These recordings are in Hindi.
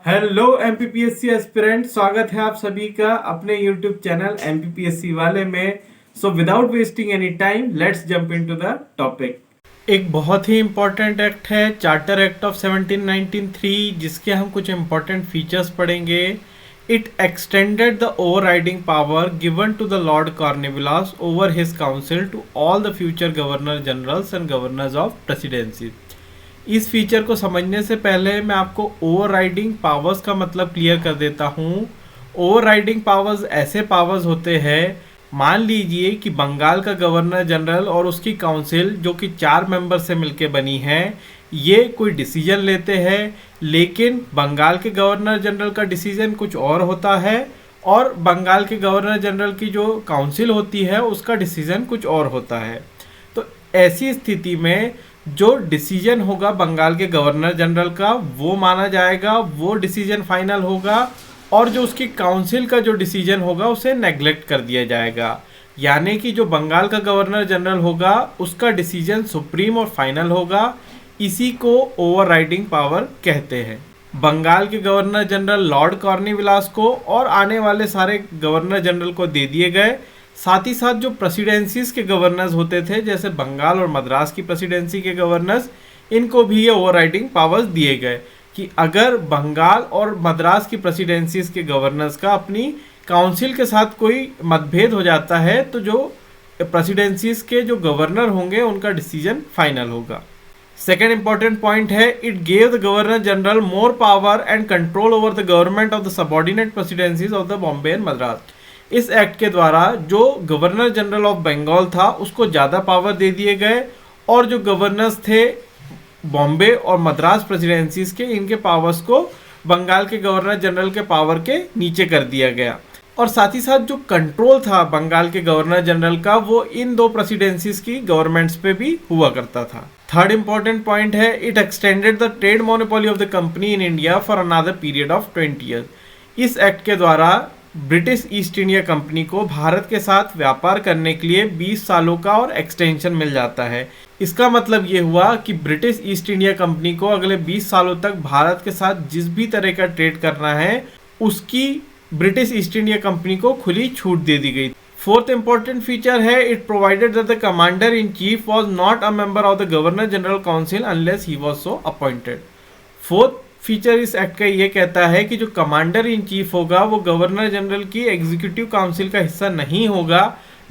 हेलो एमपीपीएससी एस्पिरेंट, स्वागत है आप सभी का अपने यूट्यूब चैनल एमपीपीएससी वाले में। So without wasting any time let's jump into the topic. एक बहुत ही इम्पोर्टेंट एक्ट है चार्टर एक्ट ऑफ 1793, जिसके हम कुछ इम्पोर्टेंट फीचर्स पढ़ेंगे। It extended the overriding power given to the Lord Cornwallis over his council to all the future governor generals and governors of presidency. इस फीचर को समझने से पहले मैं आपको ओवरराइडिंग पावर्स का मतलब क्लियर कर देता हूँ। ओवरराइडिंग पावर्स ऐसे पावर्स होते हैं, मान लीजिए कि बंगाल का गवर्नर जनरल और उसकी काउंसिल जो कि 4 मेंबर से मिलके बनी है, ये कोई डिसीजन लेते हैं, लेकिन बंगाल के गवर्नर जनरल का डिसीजन कुछ और होता है और बंगाल के गवर्नर जनरल की जो काउंसिल होती है उसका डिसीजन कुछ और होता है। तो ऐसी स्थिति में जो डिसीजन होगा बंगाल के गवर्नर जनरल का वो माना जाएगा, वो डिसीजन फाइनल होगा, और जो उसकी काउंसिल का जो डिसीजन होगा उसे नेग्लेक्ट कर दिया जाएगा। यानी कि जो बंगाल का गवर्नर जनरल होगा उसका डिसीजन सुप्रीम और फाइनल होगा। इसी को ओवरराइडिंग पावर कहते हैं। बंगाल के गवर्नर जनरल लॉर्ड कॉर्नवालिस को और आने वाले सारे गवर्नर जनरल को दे दिए गए। साथ ही साथ जो प्रेसिडेंसीज के गवर्नर्स होते थे, जैसे बंगाल और मद्रास की प्रेसिडेंसी के गवर्नर्स, इनको भी ये ओवरराइडिंग पावर्स दिए गए कि अगर बंगाल और मद्रास की प्रेसिडेंसीज के गवर्नर्स का अपनी काउंसिल के साथ कोई मतभेद हो जाता है तो जो प्रेसिडेंसीज के जो गवर्नर होंगे उनका डिसीजन फाइनल होगा। सेकेंड इंपॉर्टेंट पॉइंट है, it gave the governor general more power and control over the government of the subordinate presidencies of the Bombay and Madras. इस एक्ट के द्वारा जो गवर्नर जनरल ऑफ बंगाल था उसको ज़्यादा पावर दे दिए गए, और जो गवर्नर्स थे बॉम्बे और मद्रास प्रेसिडेंसीज के, इनके पावर्स को बंगाल के गवर्नर जनरल के पावर के नीचे कर दिया गया। और साथ ही साथ जो कंट्रोल था बंगाल के गवर्नर जनरल का वो इन 2 प्रेसिडेंसीज की गवर्नमेंट्स पे भी हुआ करता था। थर्ड इंपॉर्टेंट पॉइंट है, it extended the trade monopoly of the company in India for another period of 20 years. इस एक्ट के द्वारा ब्रिटिश ईस्ट इंडिया कंपनी को भारत के साथ व्यापार करने के लिए 20 सालों का और एक्सटेंशन मिल जाता है। इसका मतलब ये हुआ कि ब्रिटिश ईस्ट इंडिया कंपनी को अगले 20 सालों तक भारत के साथ जिस भी तरह का ट्रेड करना है उसकी ब्रिटिश ईस्ट इंडिया कंपनी को खुली छूट दे दी गई। फोर्थ इंपॉर्टेंट फीचर है, it provided that the commander in chief was not a member of the governor general council unless he was so appointed. Fourth feature इस एक्ट का ये कहता है कि जो कमांडर इन चीफ होगा वो गवर्नर जनरल की एग्जीक्यूटिव काउंसिल का हिस्सा नहीं होगा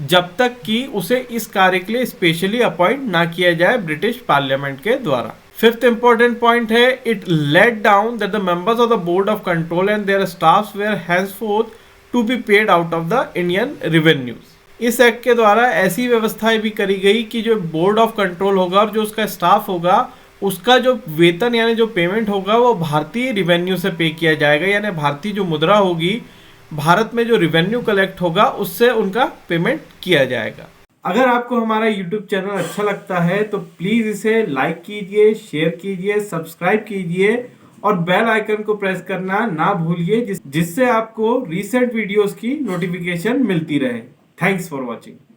जब तक कि उसे इस कार्य के लिए स्पेशली अपॉइंट ना किया जाए ब्रिटिश पार्लियामेंट के द्वारा। फिफ्थ इंपॉर्टेंट पॉइंट है, it laid down that the members of the board of control and their staffs were henceforth to be paid out of the Indian revenues. इस एक्ट के द्वारा ऐसी व्यवस्थाएं भी करी गई कि जो बोर्ड ऑफ कंट्रोल होगा और जो उसका स्टाफ होगा उसका जो वेतन यानी जो पेमेंट होगा वो भारतीय रिवेन्यू से पे किया जाएगा, यानी भारतीय जो मुद्रा होगी, भारत में जो रिवेन्यू कलेक्ट होगा उससे उनका पेमेंट किया जाएगा। अगर आपको हमारा YouTube चैनल अच्छा लगता है तो प्लीज़ इसे लाइक कीजिए, शेयर कीजिए, सब्सक्राइब कीजिए और बेल आइकन को प्रेस करना ना भूलिए, जिससे आपको रीसेंट वीडियोस की नोटिफिकेशन मिलती रहे। Thanks for watching.